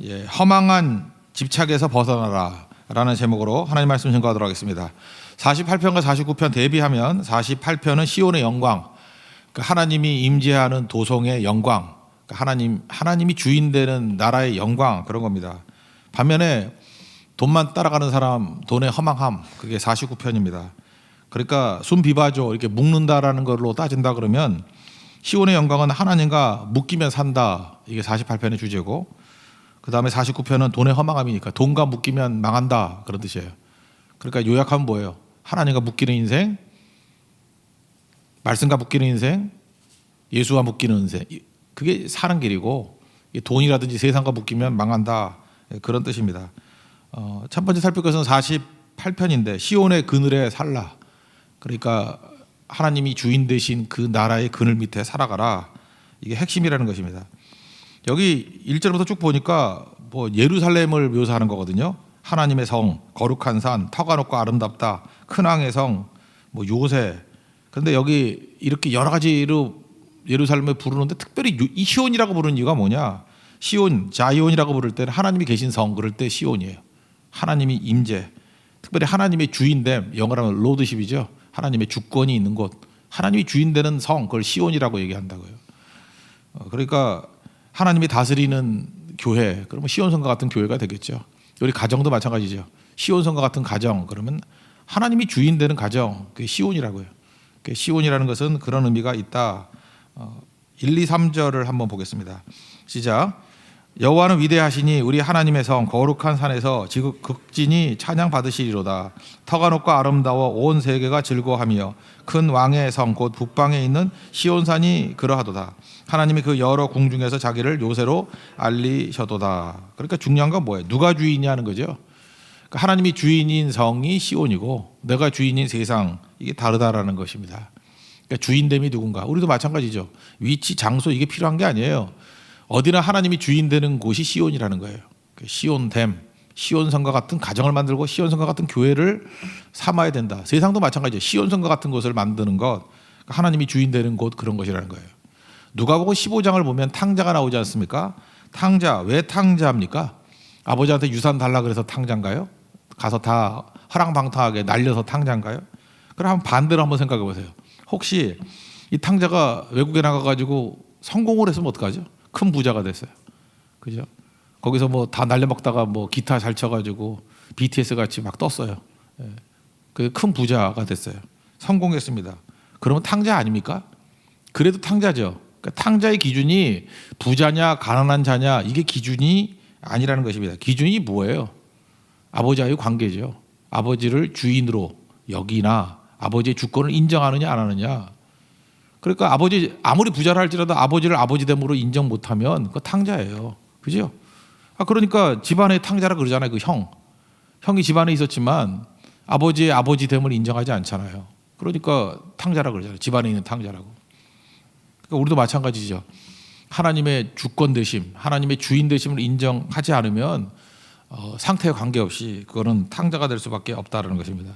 예, 허망한 집착에서 벗어나라 라는 제목으로 하나님 말씀 증거하도록 하겠습니다. 48편과 49편 대비하면 48편은 시온의 영광, 하나님이 임재하는 도성의 영광, 하나님이 주인 되는 나라의 영광, 그런 겁니다. 반면에 돈만 따라가는 사람, 돈의 허망함, 그게 49편입니다. 그러니까 순비바죠, 이렇게 묶는다라는 걸로 따진다 그러면 시온의 영광은 하나님과 묶이면 산다, 이게 48편의 주제고, 그 다음에 49편은 돈의 허망함이니까 돈과 묶이면 망한다, 그런 뜻이에요. 그러니까 요약하면 뭐예요? 하나님과 묶이는 인생, 말씀과 묶이는 인생, 예수와 묶이는 인생, 그게 사는 길이고, 돈이라든지 세상과 묶이면 망한다, 그런 뜻입니다. 첫 번째 살필 것은 48편인데 시온의 그늘에 살라, 그러니까 하나님이 주인 되신 그 나라의 그늘 밑에 살아가라, 이게 핵심이라는 것입니다. 여기 1절부터 쭉 보니까 뭐 예루살렘을 묘사하는 거거든요. 하나님의 성, 거룩한 산, 터가 높고 아름답다, 큰 왕의 성, 뭐 요새. 그런데 여기 이렇게 여러 가지로 예루살렘을 부르는데 특별히 이 시온이라고 부르는 이유가 뭐냐? 시온, 자이온이라고 부를 때는 하나님이 계신 성, 그럴 때 시온이에요. 하나님이 임재, 특별히 하나님의 주인됨, 영어로 하면 로드십이죠. 하나님의 주권이 있는 곳, 하나님이 주인 되는 성, 그걸 시온이라고 얘기한다고요. 그러니까 하나님이 다스리는 교회, 그러면 시온성과 같은 교회가 되겠죠. 우리 가정도 마찬가지죠. 시온성과 같은 가정, 그러면 하나님이 주인 되는 가정, 그게 시온이라고요. 시온이라는 것은 그런 의미가 있다. 1, 2, 3절을 한번 보겠습니다. 시작. 여호와는 위대하시니 우리 하나님의 성 거룩한 산에서 극진히 찬양 받으시리로다. 터가 높고 아름다워 온 세계가 즐거워하며 큰 왕의 성 곧 북방에 있는 시온산이 그러하도다. 하나님이 그 여러 궁중에서 자기를 요새로 알리셔도다. 그러니까 중요한 건 뭐예요? 누가 주인이냐는 거죠. 그러니까 하나님이 주인인 성이 시온이고 내가 주인인 세상, 이게 다르다라는 것입니다. 그러니까 주인됨이 누군가? 우리도 마찬가지죠. 위치, 장소, 이게 필요한 게 아니에요. 어디나 하나님이 주인 되는 곳이 시온이라는 거예요. 시온됨, 시온성과 같은 가정을 만들고 시온성과 같은 교회를 삼아야 된다. 세상도 마찬가지예요. 시온성과 같은 곳을 만드는 것, 하나님이 주인 되는 곳, 그런 것이라는 거예요. 누가복음 15장을 보면 탕자가 나오지 않습니까? 탕자, 왜 탕자입니까? 아버지한테 유산 달라 그래서 탕자인가요? 가서 다 허랑방탕하게 날려서 탕자인가요? 그럼 한번 반대로 한번 생각해 보세요. 혹시 이 탕자가 외국에 나가가지고 성공을 했으면 어떡하죠? 큰 부자가 됐어요. 그죠? 거기서 뭐 다 날려먹다가 뭐 기타 잘 쳐가지고 BTS 같이 막 떴어요. 예. 그 큰 부자가 됐어요. 성공했습니다. 그러면 탕자 아닙니까? 그래도 탕자죠. 그러니까 탕자의 기준이 부자냐 가난한 자냐, 이게 기준이 아니라는 것입니다. 기준이 뭐예요? 아버지와의 관계죠. 아버지를 주인으로 여기나 아버지의 주권을 인정하느냐 안 하느냐. 그러니까 아버지 아무리 부자라 할지라도 아버지를 아버지됨으로 인정 못하면 그거 탕자예요. 그죠? 그러니까 집안의 탕자라 그러잖아요. 그 형이 집안에 있었지만 아버지의 아버지됨을 인정하지 않잖아요. 그러니까 탕자라 그러잖아요. 집안에 있는 탕자라고. 그러니까 우리도 마찬가지죠. 하나님의 주권 되심, 하나님의 주인 되심을 인정하지 않으면 상태에 관계없이 그거는 탕자가 될 수밖에 없다는 것입니다.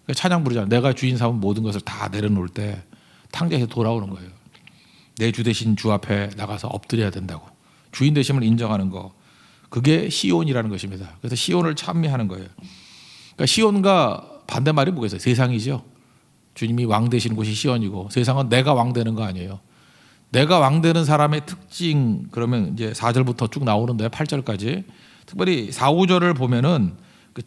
그러니까 찬양 부르잖아요. 내가 주인 삼은 모든 것을 다 내려놓을 때 탕자에서 돌아오는 거예요. 내 주 되신 주 앞에 나가서 엎드려야 된다고. 주인 되심을 인정하는 거, 그게 시온이라는 것입니다. 그래서 시온을 찬미하는 거예요. 그러니까 시온과 반대말이 뭐겠어요? 세상이죠. 주님이 왕 되시는 곳이 시온이고, 세상은 내가 왕 되는 거 아니에요. 내가 왕 되는 사람의 특징, 그러면 이제 4절부터 쭉 나오는데 8절까지 특별히 4, 5절을 보면은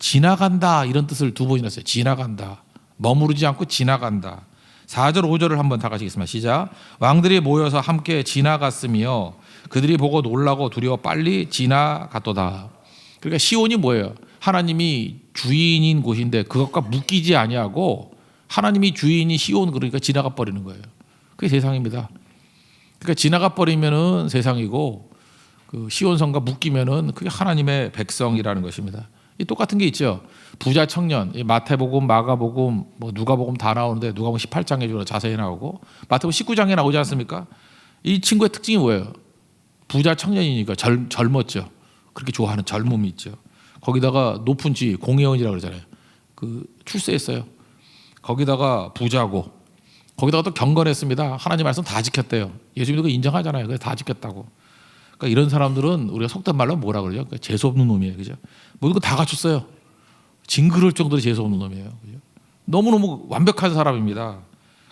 지나간다, 이런 뜻을 두 번이나 써요. 지나간다, 머무르지 않고 지나간다. 4절 5절을 한번 다 같이 읽겠습니다. 시작. 왕들이 모여서 함께 지나갔으며 그들이 보고 놀라고 두려워 빨리 지나갔도다. 그러니까 시온이 뭐예요? 하나님이 주인인 곳인데 그것과 묶이지 아니하고 하나님이 주인이 시온, 그러니까 지나가 버리는 거예요. 그게 세상입니다. 그러니까 지나가 버리면은 세상이고, 그 시온성과 묶이면은 그게 하나님의 백성이라는 것입니다. 이 똑같은 게 있죠. 부자 청년, 마태복음, 마가복음, 뭐 누가복음 다 나오는데 누가복음 18장에 주로 자세히 나오고 마태복음 19장에 나오지 않습니까? 이 친구의 특징이 뭐예요? 부자 청년이니까 젊었죠. 그렇게 좋아하는 젊음이 있죠. 거기다가 높은 지위, 공회원이라고 그러잖아요. 그 출세했어요. 거기다가 부자고, 거기다가 또 경건했습니다. 하나님 말씀 다 지켰대요. 예수님도 그거 인정하잖아요. 그래서 다 지켰다고. 그러니까 이런 사람들은 우리가 속된 말로 뭐라 그러죠? 그러니까 재수 없는 놈이에요, 그죠? 모든 거 다 갖췄어요. 징그러울 정도로 재수 없는 놈이에요, 그죠? 너무너무 완벽한 사람입니다.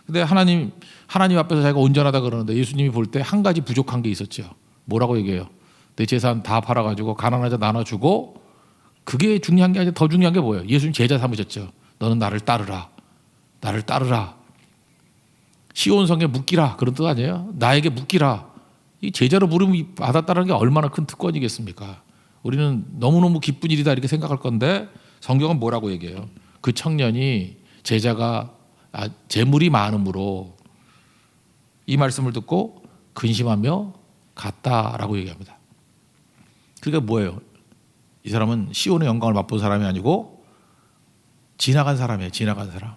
근데 하나님 앞에서 자기가 온전하다 그러는데 예수님이 볼 때 한 가지 부족한 게 있었죠. 뭐라고 얘기해요? 내 재산 다 팔아가지고 가난한 자 나눠주고, 그게 중요한 게 아니라 더 중요한 게 뭐예요? 예수님 제자 삼으셨죠. 너는 나를 따르라. 나를 따르라. 시온성에 묶이라. 그런 뜻 아니에요? 나에게 묶이라. 이 제자로 부름을 받았다는 게 얼마나 큰 특권이겠습니까? 우리는 너무너무 기쁜 일이다 이렇게 생각할 건데 성경은 뭐라고 얘기해요? 그 청년이 제자가 재물이 많음으로 이 말씀을 듣고 근심하며 갔다라고 얘기합니다. 그러니까 뭐예요? 이 사람은 시온의 영광을 맛본 사람이 아니고 지나간 사람이에요. 지나간 사람.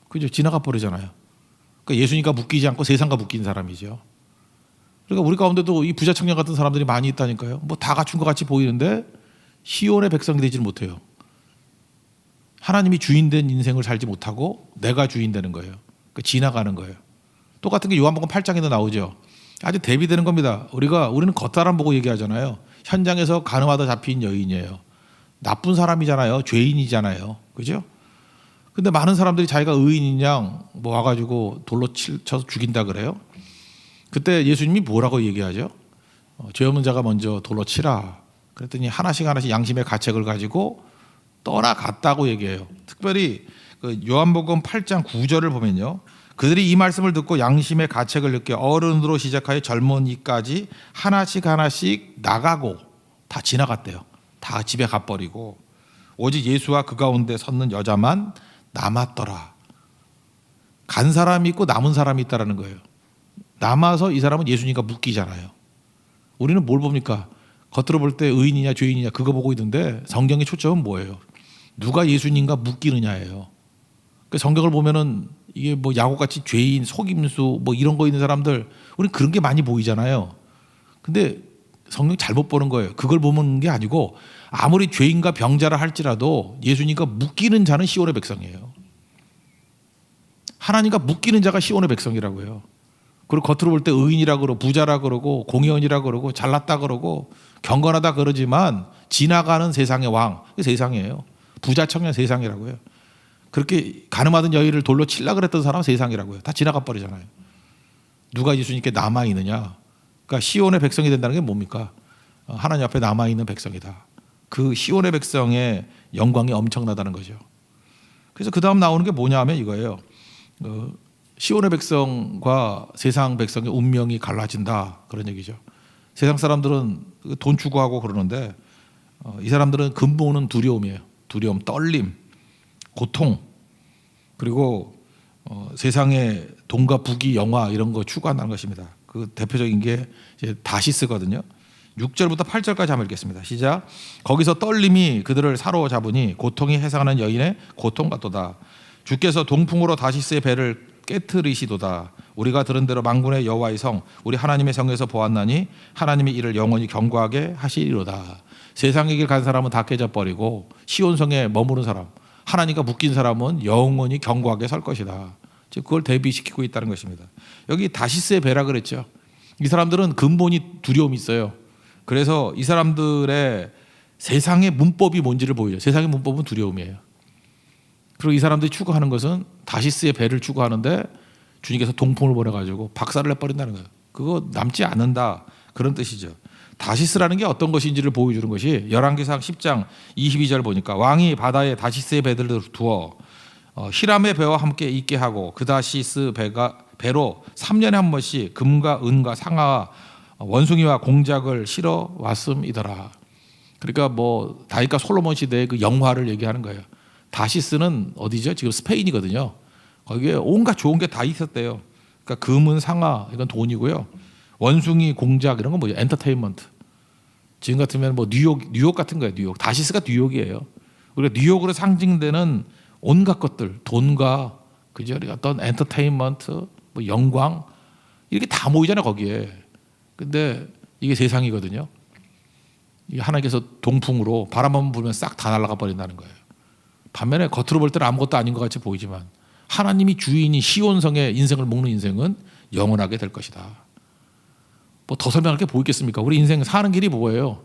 그죠? 지나가 버리잖아요. 그러니까 예수님과 묶이지 않고 세상과 묶인 사람이죠. 그러니까 우리 가운데도 이 부자 청년 같은 사람들이 많이 있다니까요. 뭐 다 갖춘 것 같이 보이는데 시온의 백성이 되지는 못해요. 하나님이 주인된 인생을 살지 못하고 내가 주인 되는 거예요. 그러니까 지나가는 거예요. 똑같은 게 요한복음 8장에도 나오죠. 아주 대비되는 겁니다. 우리는 겉사람 보고 얘기하잖아요. 현장에서 가늠하다 잡힌 여인이에요. 나쁜 사람이잖아요. 죄인이잖아요. 그죠? 근데 많은 사람들이 자기가 의인인 양 뭐 와가지고 돌로 쳐서 죽인다 그래요. 그때 예수님이 뭐라고 얘기하죠? 죄 없는 자가 먼저 돌로 치라. 그랬더니 하나씩 양심의 가책을 가지고 떠나갔다고 얘기해요. 특별히 그 요한복음 8장 9절을 보면요. 그들이 이 말씀을 듣고 양심의 가책을 느껴 어른으로 시작하여 젊은이까지 하나씩 나가고 다 지나갔대요. 다 집에 가버리고 오직 예수와 그 가운데 섰는 여자만 남았더라. 간 사람이 있고 남은 사람이 있다는 거예요. 남아서 이 사람은 예수님과 묶이잖아요. 우리는 뭘 봅니까? 겉으로 볼 때 의인이냐 죄인이냐 그거 보고 있는데 성경의 초점은 뭐예요? 누가 예수님과 묶이느냐예요. 그 성경을 보면은 이게 뭐 야곱같이 죄인, 속임수 뭐 이런 거 있는 사람들 우리는 그런 게 많이 보이잖아요. 근데 성경 잘못 보는 거예요. 그걸 보는 게 아니고 아무리 죄인과 병자라 할지라도 예수님과 묶이는 자는 시온의 백성이에요. 하나님과 묶이는 자가 시온의 백성이라고 해요. 그리고 겉으로 볼 때 의인이라 그러고 부자라 그러고 공의원이라 그러고 잘났다 그러고 경건하다 그러지만 지나가는 세상의 왕, 세상이에요. 부자 청년 세상이라고 해요. 그렇게 가늠하던 여인을 돌로 칠라 그랬던 사람은 세상이라고 해요. 다 지나가 버리잖아요. 누가 예수님께 남아 있느냐? 그러니까 시온의 백성이 된다는 게 뭡니까? 하나님 앞에 남아 있는 백성이다. 그 시온의 백성의 영광이 엄청나다는 거죠. 그래서 그 다음 나오는 게 뭐냐면 이거예요. 시온의 백성과 세상 백성의 운명이 갈라진다 그런 얘기죠. 세상 사람들은 돈 추구하고 그러는데 이 사람들은 근본은 두려움이에요. 두려움, 떨림, 고통, 그리고 세상의 돈과 부귀, 영화 이런 거 추구한다는 것입니다. 그 대표적인 게 이제 다시스거든요. 6절부터 8절까지 한번 읽겠습니다. 시작. 거기서 떨림이 그들을 사로잡으니 고통이 해상하는 여인의 고통 같도다. 주께서 동풍으로 다시스의 배를 깨트리시도다. 우리가 들은 대로 만군의 여호와의 성 우리 하나님의 성에서 보았나니 하나님의 이를 영원히 경고하게 하시리로다. 세상의 길 간 사람은 다 깨져버리고 시온성에 머무른 사람, 하나님과 묶인 사람은 영원히 경고하게 설 것이다. 즉 그걸 대비시키고 있다는 것입니다. 여기 다시스의 배라 그랬죠. 이 사람들은 근본이 두려움이 있어요. 그래서 이 사람들의 세상의 문법이 뭔지를 보여요. 세상의 문법은 두려움이에요. 그리고 이 사람들이 추구하는 것은 다시스의 배를 추구하는데 주님께서 동풍을 보내가지고 박살을 내버린다는 거예요. 그거 남지 않는다 그런 뜻이죠. 다시스라는 게 어떤 것인지를 보여주는 것이 열왕기상 10장 22절 보니까 왕이 바다에 다시스의 배들을 두어 히람의 배와 함께 있게 하고 그 다시스 배로 3년에 한 번씩 금과 은과 상아와 원숭이와 공작을 실어 왔음이더라. 그러니까 뭐 다윗과 솔로몬 시대의 그 영화를 얘기하는 거예요. 다시스는 어디죠? 지금 스페인이거든요. 거기에 온갖 좋은 게 다 있었대요. 그러니까 금은 상아 이건 돈이고요. 원숭이 공작 이런 건 뭐죠? 엔터테인먼트. 지금 같으면 뭐 뉴욕 같은 거예요. 뉴욕. 다시스가 뉴욕이에요. 우리가 뉴욕으로 상징되는 온갖 것들, 돈과 그죠? 어떤 엔터테인먼트, 뭐 영광 이렇게 다 모이잖아요 거기에. 근데 이게 세상이거든요. 이게 하나님께서 동풍으로 바람만 불면 싹 다 날아가 버린다는 거예요. 반면에 겉으로 볼 때는 아무것도 아닌 것 같이 보이지만 하나님이 주인이 시온성의 인생을 먹는 인생은 영원하게 될 것이다. 뭐 더 설명할 게 뭐 있겠습니까? 우리 인생 사는 길이 뭐예요?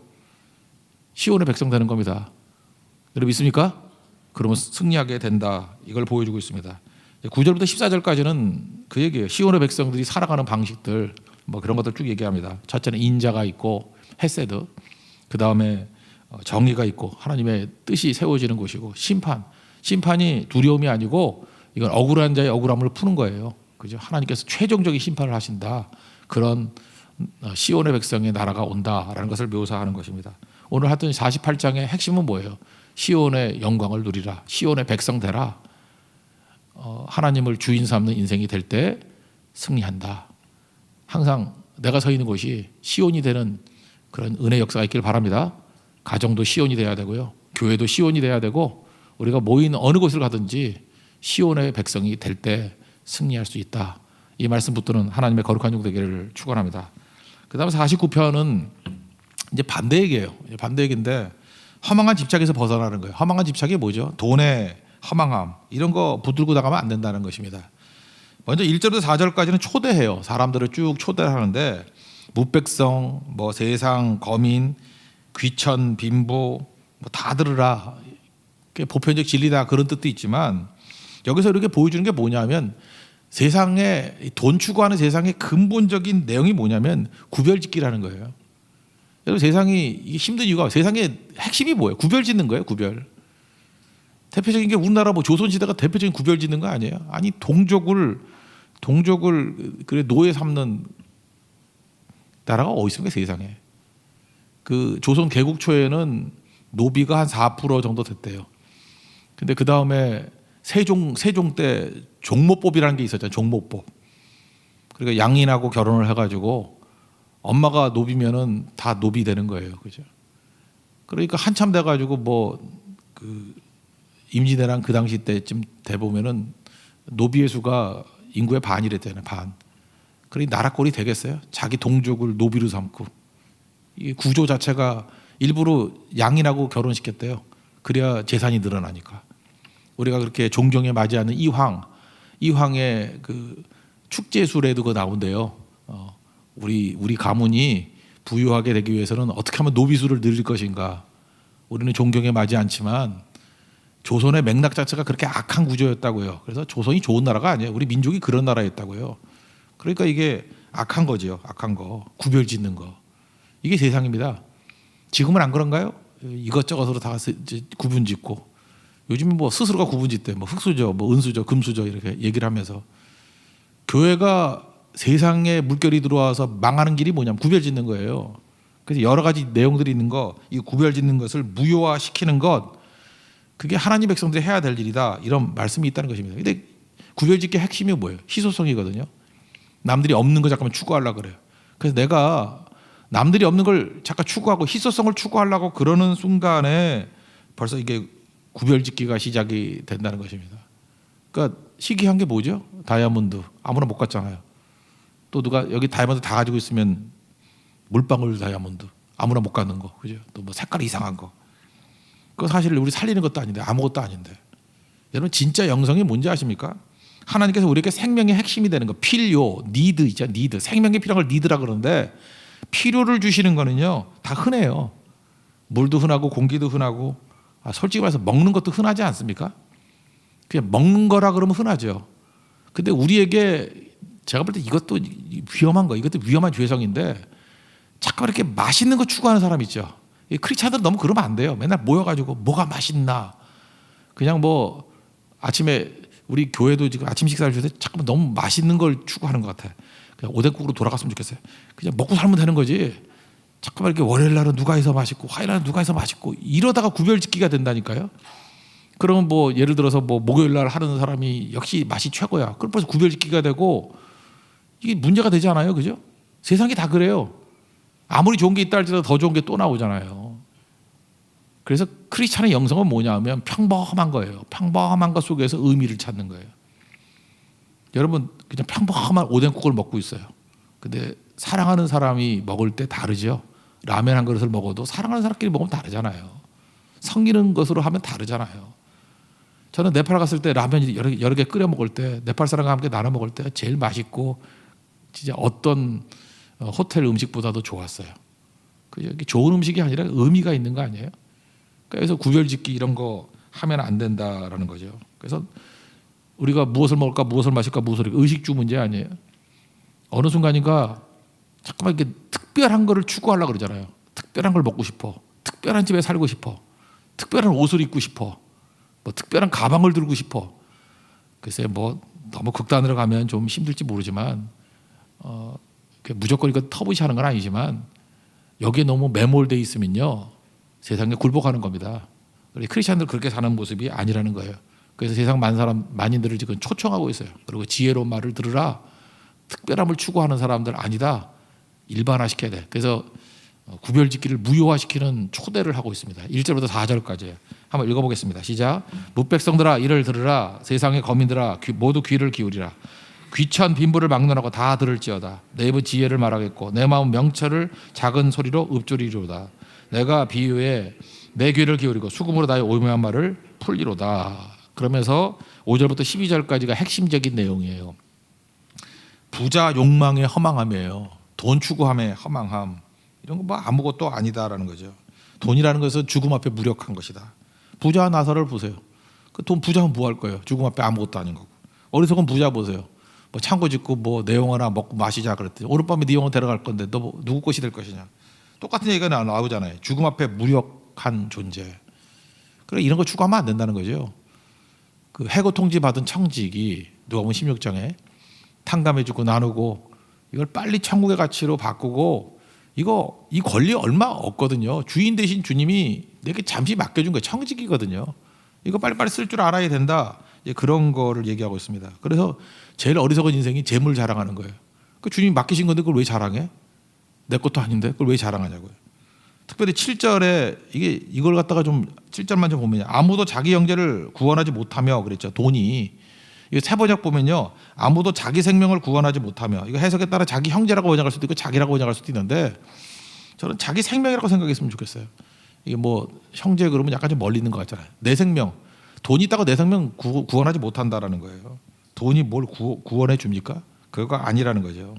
시온의 백성 되는 겁니다. 여러분 믿습니까? 그러면 승리하게 된다. 이걸 보여주고 있습니다. 9절부터 14절까지는 그 얘기예요. 시온의 백성들이 살아가는 방식들 뭐 그런 것들 쭉 얘기합니다. 첫째는 인자가 있고 헤세드, 그 다음에 정의가 있고 하나님의 뜻이 세워지는 곳이고 심판이 두려움이 아니고 이건 억울한 자의 억울함을 푸는 거예요. 그죠? 하나님께서 최종적인 심판을 하신다. 그런 시온의 백성의 나라가 온다라는 것을 묘사하는 것입니다. 오늘 하던 48장의 핵심은 뭐예요? 시온의 영광을 누리라. 시온의 백성 되라. 하나님을 주인 삼는 인생이 될 때 승리한다. 항상 내가 서 있는 곳이 시온이 되는 그런 은혜 역사가 있길 바랍니다. 가정도 시온이 돼야 되고요. 교회도 시온이 돼야 되고 우리가 모인 어느 곳을 가든지 시온의 백성이 될 때 승리할 수 있다. 이 말씀 붙드는 하나님의 거룩한 종 되기를 축원합니다. 그 다음에 49편은 이제 반대 얘기예요. 반대 얘기인데 허망한 집착에서 벗어나는 거예요. 허망한 집착이 뭐죠? 돈의 허망함 이런 거 붙들고 나가면 안 된다는 것입니다. 먼저 1절부터 4절까지는 초대해요. 사람들을 쭉 초대를 하는데 무백성, 뭐 세상, 거민, 귀천, 빈부 뭐 다 들으라. 보편적 진리다 그런 뜻도 있지만 여기서 이렇게 보여주는 게 뭐냐면 세상에 돈 추구하는 세상의 근본적인 내용이 뭐냐면 구별짓기라는 거예요. 여러분 세상이 이게 힘든 이유가 세상의 핵심이 뭐예요? 구별짓는 거예요. 구별. 대표적인 게 우리나라 뭐 조선시대가 대표적인 구별짓는 거 아니에요? 아니 동족을 그래 노예 삼는 나라가 어디 있습니까 세상에? 그 조선 개국 초에는 노비가 한 4% 정도 됐대요. 근데 그 다음에 세종 때 종모법이라는 게 있었잖아요. 종모법. 그러니까 양인하고 결혼을 해가지고 엄마가 노비면은 다 노비 되는 거예요, 그죠? 그러니까 한참 돼가지고 뭐 그 임진왜란 그 당시 때쯤 돼 보면은 노비의 수가 인구의 반이랬잖아요, 반. 그러니 나라 꼴이 되겠어요? 자기 동족을 노비로 삼고 이 구조 자체가 일부러 양인하고 결혼시켰대요. 그래야 재산이 늘어나니까. 우리가 그렇게 존경에 맞이하는 이황의 그 축제술에도 그거 나온대요. 우리 가문이 부유하게 되기 위해서는 어떻게 하면 노비수를 늘릴 것인가. 우리는 존경에 맞지 않지만 조선의 맥락 자체가 그렇게 악한 구조였다고요. 그래서 조선이 좋은 나라가 아니에요. 우리 민족이 그런 나라였다고요. 그러니까 이게 악한 거죠. 악한 거. 구별짓는 거. 이게 세상입니다. 지금은 안 그런가요? 이것저것으로 다 구분짓고 요즘은 뭐 스스로가 구분짓대. 뭐 흙수저, 뭐 은수저, 금수저 이렇게 얘기를 하면서 교회가 세상에 물결이 들어와서 망하는 길이 뭐냐면 구별짓는 거예요. 그래서 여러 가지 내용들이 있는 거, 이 구별짓는 것을 무효화시키는 것, 그게 하나님 백성들이 해야 될 일이다. 이런 말씀이 있다는 것입니다. 근데 구별짓기의 핵심이 뭐예요? 희소성이거든요. 남들이 없는 거 잠깐만 추구하려고 그래요. 그래서 내가 남들이 없는 걸 잠깐 추구하고 희소성을 추구하려고 그러는 순간에 벌써 이게 구별짓기가 시작이 된다는 것입니다. 그러니까 희귀한 게 뭐죠? 다이아몬드 아무나 못 갖잖아요. 또 누가 여기 다이아몬드 다 가지고 있으면 물방울 다이아몬드 아무나 못 갖는 거, 그죠? 또 뭐 색깔 이상한 거. 그거 사실 우리 살리는 것도 아닌데 아무것도 아닌데. 여러분 진짜 영성이 뭔지 아십니까? 하나님께서 우리에게 생명의 핵심이 되는 거, 필요, 니드 있죠, 니드. 생명에 필요한 걸 니드라 그러는데 필요를 주시는 거는요 다 흔해요. 물도 흔하고 공기도 흔하고 솔직히 말해서 먹는 것도 흔하지 않습니까? 그냥 먹는 거라 그러면 흔하죠. 근데 우리에게 제가 볼 때 이것도 위험한 거, 이것도 위험한 죄성인데 자꾸 이렇게 맛있는 거 추구하는 사람 있죠. 크리스찬들은 너무 그러면 안 돼요. 맨날 모여가지고 뭐가 맛있나. 그냥 뭐 아침에 우리 교회도 지금 아침 식사를 주는데 자꾸 너무 맛있는 걸 추구하는 것 같아요. 그냥 오뎅국으로 돌아갔으면 좋겠어요. 그냥 먹고 살면 되는 거지. 자꾸만 이렇게 월요일 날은 누가 해서 맛있고 화요일 날은 누가 해서 맛있고 이러다가 구별짓기가 된다니까요. 그러면 뭐 예를 들어서 뭐 목요일 날 하는 사람이 역시 맛이 최고야. 그럼 벌써 구별짓기가 되고 이게 문제가 되지 않아요, 그죠? 세상이 다 그래요. 아무리 좋은 게 있다 할지라도 더 좋은 게 또 나오잖아요. 그래서 크리스찬의 영성은 뭐냐면 평범한 거예요. 평범한 것 속에서 의미를 찾는 거예요. 여러분 그냥 평범한 오뎅국을 먹고 있어요. 근데 사랑하는 사람이 먹을 때 다르죠. 라면 한 그릇을 먹어도 사랑하는 사람끼리 먹으면 다르잖아요. 성기는 것으로 하면 다르잖아요. 저는 네팔 갔을 때 라면 여러 개 끓여 먹을 때 네팔 사람과 함께 나눠 먹을 때 제일 맛있고 진짜 어떤 호텔 음식보다도 좋았어요. 그죠? 이게 좋은 음식이 아니라 의미가 있는 거 아니에요? 그래서 구별짓기 이런 거 하면 안 된다라는 거죠. 그래서 우리가 무엇을 먹을까, 무엇을 마실까, 무엇을 의식주 문제 아니에요? 어느 순간인가 잠깐만 이렇게 특별한 거를 추구하려고 그러잖아요. 특별한 걸 먹고 싶어. 특별한 집에 살고 싶어. 특별한 옷을 입고 싶어. 뭐 특별한 가방을 들고 싶어. 글쎄 뭐 너무 극단으로 가면 좀 힘들지 모르지만 무조건 이거 터부시하는 건 아니지만 여기에 너무 매몰돼 있으면요 세상에 굴복하는 겁니다. 크리스천들 그렇게 사는 모습이 아니라는 거예요. 그래서 세상 만인들을 지금 초청하고 있어요. 그리고 지혜로운 말을 들으라. 특별함을 추구하는 사람들 아니다. 일반화시켜야 돼. 그래서 구별짓기를 무효화시키는 초대를 하고 있습니다. 1절부터 4절까지 한번 읽어보겠습니다. 시작. 뭇백성들아 이를 들으라. 세상의 거민들아 모두 귀를 기울이라. 귀천 빈부를 막론하고 다 들을지어다. 내 입은 지혜를 말하겠고 내 마음 명철을 작은 소리로 읊조리리로다. 내가 비유에 내 귀를 기울이고 수금으로 나의 오묘한 말을 풀리로다. 그러면서 5절부터 12절까지가 핵심적인 내용이에요. 부자 욕망의 허망함이에요. 돈 추구함의 허망함. 이런 거 뭐 아무것도 아니다라는 거죠. 돈이라는 것은 죽음 앞에 무력한 것이다. 부자 나사를 보세요. 그 돈 부자면 뭐 할 거예요? 죽음 앞에 아무것도 아닌 거고. 어리석은 부자 보세요. 뭐 창고 짓고 뭐 내 영 하나 먹고 마시자 그랬더니 오늘밤에 네 영혼 데려갈 건데 너 누구 것이 될 것이냐. 똑같은 얘기가 나오잖아요. 죽음 앞에 무력한 존재. 그래 이런 거 추구하면 안 된다는 거죠. 그 해고 통지 받은 청직이 누가복음 16장에 탕감해주고 나누고 이걸 빨리 천국의 가치로 바꾸고 이 권리 얼마 없거든요. 주인 대신 주님이 내게 잠시 맡겨준 거예요. 청직이거든요. 이거 빨리빨리 쓸 줄 알아야 된다. 그런 거를 얘기하고 있습니다. 그래서 제일 어리석은 인생이 재물 자랑하는 거예요. 그 주님이 맡기신 건데 그걸 왜 자랑해? 내 것도 아닌데 그걸 왜 자랑하냐고요. 특별히 7절에 이걸 갖다가 좀 7절만 좀 보면요. 아무도 자기 형제를 구원하지 못하며 그랬죠. 돈이. 이거 세번역 보면요. 아무도 자기 생명을 구원하지 못하며 이거 해석에 따라 자기 형제라고 번역할 수도 있고 자기라고 번역할 수도 있는데 저는 자기 생명이라고 생각했으면 좋겠어요. 이게 뭐 형제 그러면 약간 좀 멀리 있는 것 같잖아요. 내 생명. 돈이 있다고 내 생명 구원하지 못한다라는 거예요. 돈이 뭘 구원해 줍니까? 그거 아니라는 거죠.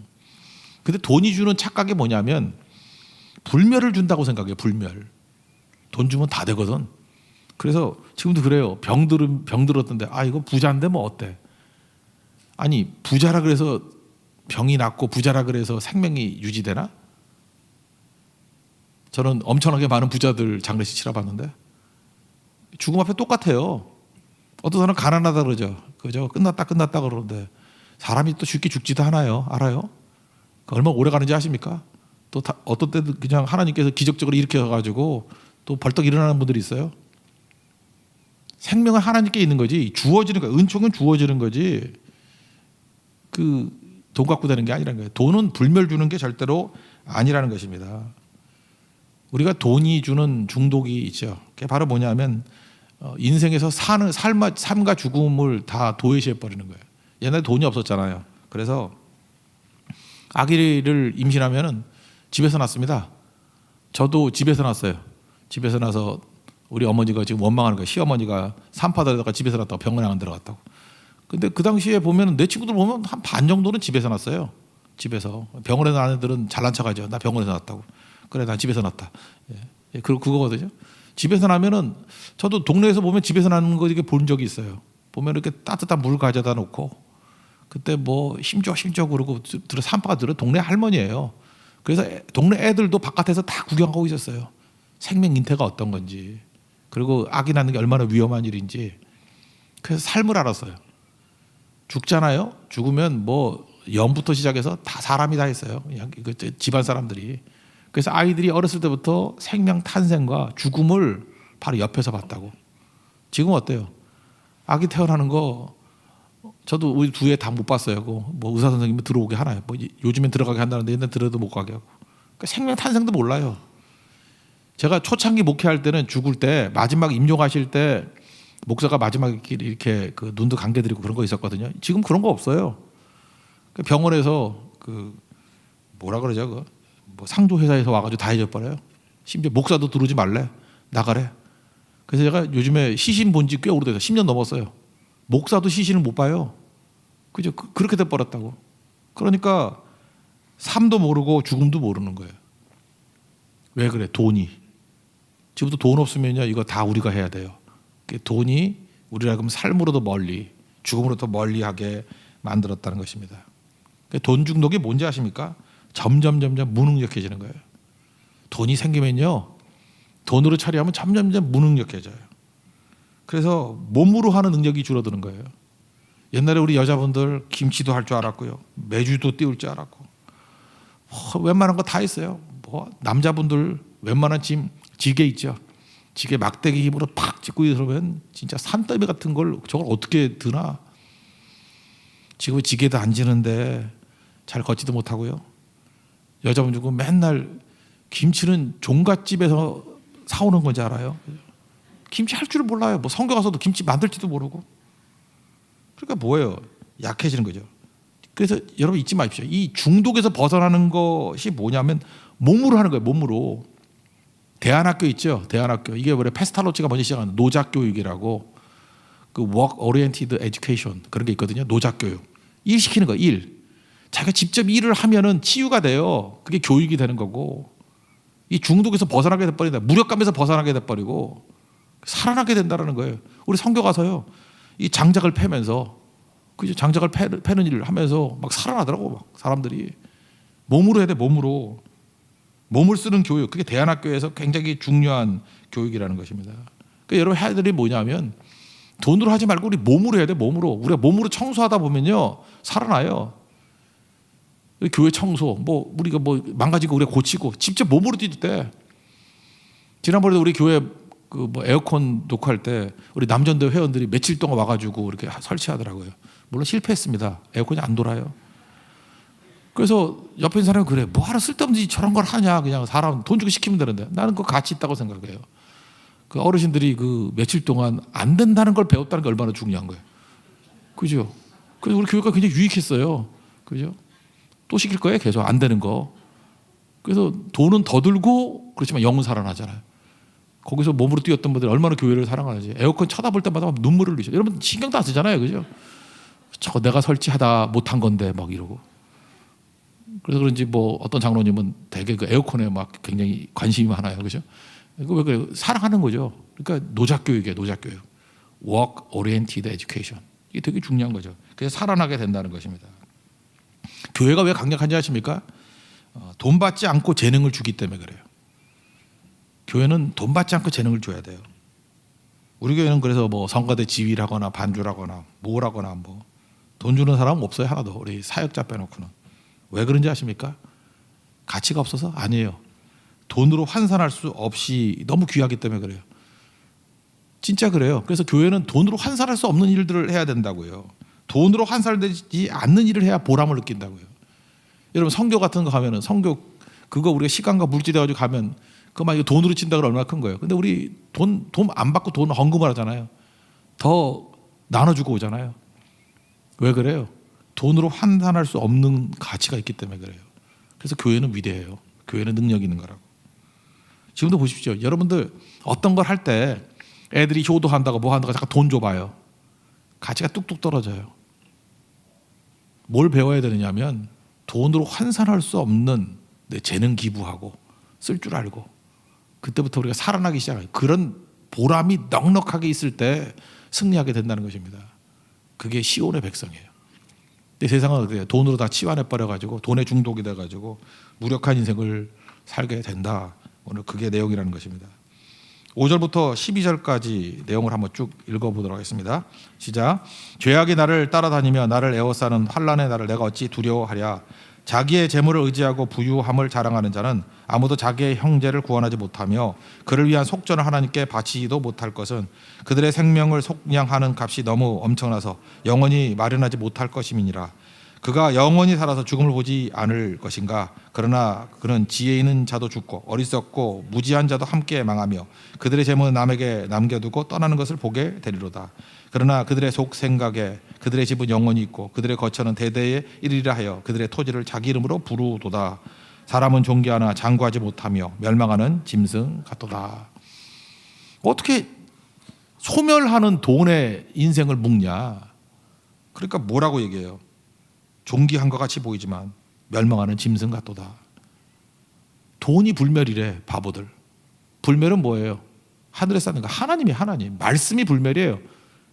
근데 돈이 주는 착각이 뭐냐면 불멸을 준다고 생각해요. 불멸. 돈 주면 다 되거든. 그래서 지금도 그래요. 병 들었던데 이거 부자인데 뭐 어때? 아니 부자라 그래서 병이 낫고 부자라 그래서 생명이 유지되나? 저는 엄청나게 많은 부자들 장례식 치러봤는데 죽음 앞에 똑같아요. 어떤 사람은 가난하다 그러죠. 그죠? 끝났다 그러는데 사람이 또 쉽게 죽지도 않아요. 알아요? 얼마나 오래 가는지 아십니까? 또 어떤 때도 그냥 하나님께서 기적적으로 일으켜가지고 또 벌떡 일어나는 분들이 있어요. 생명은 하나님께 있는 거지 주어지는 거 은총은 주어지는 거지 그 돈 갖고 되는 게 아니라는 거예요. 돈은 불멸 주는 게 절대로 아니라는 것입니다. 우리가 돈이 주는 중독이 있죠. 그게 바로 뭐냐면 인생에서 삶과 죽음을 다 도외시해 버리는 거예요. 옛날에 돈이 없었잖아요. 그래서 아기를 임신하면은 집에서 낳습니다. 저도 집에서 낳았어요. 집에서 나서 우리 어머니가 지금 원망하는 거예요. 시어머니가 산파다에다가 집에서 낳았다고 병원에 안 들어갔다고. 근데 그 당시에 보면 내 친구들 보면 한 반 정도는 집에서 낳았어요. 집에서. 병원에 낳은 애들은 잘난 척하죠. 나 병원에서 낳았다고. 그래 난 집에서 낳았다. 그거거든요. 집에서 나면은 저도 동네에서 보면 집에서 낳는 거 이렇게 본 적이 있어요. 보면 이렇게 따뜻한 물 가져다 놓고 그때 뭐 힘줘 그러고 산파가 들어 동네 할머니예요. 그래서 동네 애들도 바깥에서 다 구경하고 있었어요. 생명 인태가 어떤 건지 그리고 아기 낳는 게 얼마나 위험한 일인지 그래서 삶을 알았어요. 죽잖아요. 죽으면 뭐 영부터 시작해서 다 사람이 다 했어요. 그냥 집안 사람들이. 그래서 아이들이 어렸을 때부터 생명 탄생과 죽음을 바로 옆에서 봤다고. 지금 어때요? 아기 태어나는 거 저도 우리 두 애 다 못 봤어요. 뭐 의사 선생님이 들어오게 하나요? 뭐 요즘엔 들어가게 한다는데 옛날 들어도 못 가게 하고. 그러니까 생명 탄생도 몰라요. 제가 초창기 목회할 때는 죽을 때 마지막 임종하실 때 목사가 마지막에 이렇게 그 눈도 감겨드리고 그런 거 있었거든요. 지금 그런 거 없어요. 병원에서 그 뭐라 그러죠? 뭐 상조 회사에서 와가지고 다 해줘버려요. 심지어 목사도 들어오지 말래. 나가래. 그래서 제가 요즘에 시신 본 지 꽤 오래돼서 10년 넘었어요. 목사도 시신을 못 봐요. 그죠? 그렇게 돼버렸다고. 그러니까 삶도 모르고 죽음도 모르는 거예요. 왜 그래? 돈이. 지금부터 돈 없으면요, 이거 다 우리가 해야 돼요. 돈이 우리라 그러면 삶으로도 멀리, 죽음으로도 멀리하게 만들었다는 것입니다. 돈 중독이 뭔지 아십니까? 점점 무능력해지는 거예요. 돈이 생기면요, 돈으로 처리하면 점점 무능력해져요. 그래서 몸으로 하는 능력이 줄어드는 거예요. 옛날에 우리 여자분들 김치도 할 줄 알았고요, 메주도 띄울 줄 알았고, 웬만한 거 다 했어요. 남자분들 웬만한 지게 있죠. 지게 막대기 힘으로 팍 짚고 이러면 진짜 산더미 같은 걸 저걸 어떻게 드나. 지금 지게도 안 지는데 잘 걷지도 못하고요. 여자분 주고 맨날 김치는 종갓집에서 사오는 건지 알아요? 김치 할 줄을 몰라요. 뭐 성교 가서도 김치 만들지도 모르고. 그러니까 뭐예요? 약해지는 거죠. 그래서 여러분 잊지 마십시오. 이 중독에서 벗어나는 것이 뭐냐면 몸으로 하는 거예요. 몸으로. 대안학교 있죠. 대안학교. 이게 원래 페스탈로치가 먼저 시작한 노작교육이라고, 그 work oriented education 그런 게 있거든요. 노작교육. 일 시키는 거, 일. 자기가 직접 일을 하면은 치유가 돼요. 그게 교육이 되는 거고. 이 중독에서 벗어나게 돼버린다. 무력감에서 벗어나게 돼버리고 살아나게 된다는 거예요. 우리 선교 가서요, 이 장작을 패면서, 그죠? 장작을 패는 일을 하면서 막 살아나더라고. 막 사람들이 몸으로 해야 돼. 몸으로. 몸을 쓰는 교육, 그게 대안학교에서 굉장히 중요한 교육이라는 것입니다. 그러니까 여러분 해야 될 일이 뭐냐면 돈으로 하지 말고 우리 몸으로 해야 돼. 몸으로. 우리가 몸으로 청소하다 보면요, 살아나요. 교회 청소, 뭐 우리가 뭐 망가지고 우리가 고치고 직접 몸으로 뛸 때. 지난번에도 우리 교회 그 뭐 에어컨 녹화할 때 우리 남전도 회원들이 며칠 동안 와가지고 이렇게 설치하더라고요. 물론 실패했습니다. 에어컨이 안 돌아요. 그래서 옆에 있는 사람이 그래, 뭐하러 쓸데없는 저런 걸 하냐, 그냥 사람 돈 주고 시키면 되는데. 나는 그거 가치 있다고 생각해요. 그 어르신들이 그 며칠 동안 안 된다는 걸 배웠다는 게 얼마나 중요한 거예요. 그죠? 그래서 우리 교회가 굉장히 유익했어요. 그죠? 또 시킬 거예요, 계속 안 되는 거. 그래서 돈은 더 들고 그렇지만 영은 살아나잖아요. 거기서 몸으로 뛰었던 분들이 얼마나 교회를 사랑하는지. 에어컨 쳐다볼 때마다 막 눈물을 흘리죠. 여러분 신경도 안 쓰잖아요, 그죠? 저 내가 설치하다 못한 건데 막 이러고. 그래서 그런지 뭐 어떤 장로님은 되게 그 에어컨에 막 굉장히 관심이 많아요, 그죠? 이거 왜 그래요? 사랑하는 거죠. 그러니까 노작교육이에요, 노작교육. Work oriented education. 이게 되게 중요한 거죠. 그래서 살아나게 된다는 것입니다. 교회가 왜 강력한지 아십니까? 돈 받지 않고 재능을 주기 때문에 그래요. 교회는 돈 받지 않고 재능을 줘야 돼요. 우리 교회는 그래서 뭐 성가대 지휘라거나 반주라거나 뭐라거나 뭐 돈 주는 사람은 없어요, 하나도. 우리 사역자 빼놓고는. 왜 그런지 아십니까? 가치가 없어서? 아니에요. 돈으로 환산할 수 없이 너무 귀하기 때문에 그래요. 진짜 그래요. 그래서 교회는 돈으로 환산할 수 없는 일들을 해야 된다고요. 돈으로 환산되지 않는 일을 해야 보람을 느낀다고요. 여러분 선교 같은 거 가면은, 선교 그거 우리가 시간과 물질 해가지고 가면 그만 이거 돈으로 친다 그러면 얼마나 큰 거예요. 근데 우리 돈 안 받고 돈 헌금을 하잖아요. 더 나눠주고 오잖아요. 왜 그래요? 돈으로 환산할 수 없는 가치가 있기 때문에 그래요. 그래서 교회는 위대해요. 교회는 능력이 있는 거라고. 지금도 보십시오. 여러분들 어떤 걸 할 때 애들이 효도한다고 뭐 한다고 잠깐 돈 줘봐요. 가치가 뚝뚝 떨어져요. 뭘 배워야 되느냐면 돈으로 환산할 수 없는 내 재능 기부하고 쓸 줄 알고, 그때부터 우리가 살아나기 시작해요. 그런 보람이 넉넉하게 있을 때 승리하게 된다는 것입니다. 그게 시온의 백성이에요. 근데 세상은 어때요? 돈으로 다 치환해버려가지고 돈에 중독이 돼가지고 무력한 인생을 살게 된다. 오늘 그게 내용이라는 것입니다. 5절부터 12절까지 내용을 한번 쭉 읽어보도록 하겠습니다. 시작. 죄악이 나를 따라다니며 나를 에워싸는 환난의 날을 내가 어찌 두려워하랴. 자기의 재물을 의지하고 부유함을 자랑하는 자는 아무도 자기의 형제를 구원하지 못하며 그를 위한 속전을 하나님께 바치지도 못할 것은 그들의 생명을 속량하는 값이 너무 엄청나서 영원히 마련하지 못할 것임이니라. 그가 영원히 살아서 죽음을 보지 않을 것인가. 그러나 그는 지혜 있는 자도 죽고 어리석고 무지한 자도 함께 망하며 그들의 재물은 남에게 남겨두고 떠나는 것을 보게 되리로다. 그러나 그들의 속 생각에 그들의 집은 영원히 있고 그들의 거처는 대대에 이르리라 하여 그들의 토지를 자기 이름으로 부르도다. 사람은 존귀하나 장구하지 못하며 멸망하는 짐승 같도다. 어떻게 소멸하는 돈에 인생을 묵냐. 그러니까 뭐라고 얘기해요? 존귀한 것 같이 보이지만 멸망하는 짐승 같도다. 돈이 불멸이래. 바보들. 불멸은 뭐예요? 하늘에 사는 거. 하나님이 하나님. 말씀이 불멸이에요.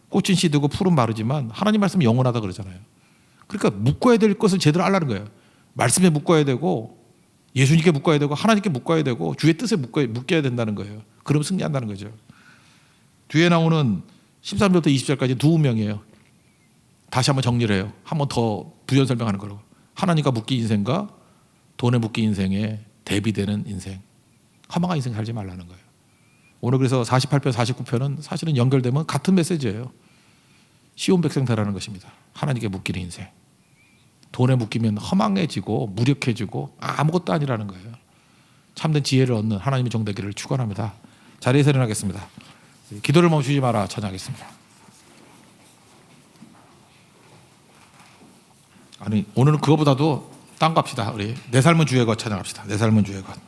꽃은 시들고 풀은 마르지만 하나님 말씀은 영원하다 그러잖아요. 그러니까 묶어야 될 것을 제대로 알라는 거예요. 말씀에 묶어야 되고 예수님께 묶어야 되고 하나님께 묶어야 되고 주의 뜻에 묶여야 된다는 거예요. 그럼 승리한다는 거죠. 뒤에 나오는 13절부터 20절까지 두 운명이에요. 다시 한번 정리를 해요. 한번 더 부연 설명하는 거로. 하나님과 묶인 인생과 돈에 묶인 인생에 대비되는 인생. 허망한 인생 살지 말라는 거예요. 오늘 그래서 48편, 49편은 사실은 연결되면 같은 메시지예요. 시온 백성 되라는 것입니다. 하나님께 묶이는 인생. 돈에 묶이면 허망해지고 무력해지고 아무것도 아니라는 거예요. 참된 지혜를 얻는 하나님의 정되기를 축원합니다. 자리에서 일어나겠습니다. 기도를 멈추지 마라 찬양하겠습니다. 아니 오늘은 그거보다도 딴 거 합시다. 우리 내 삶은 주의 것 찬양합시다. 내 삶은 주의 것.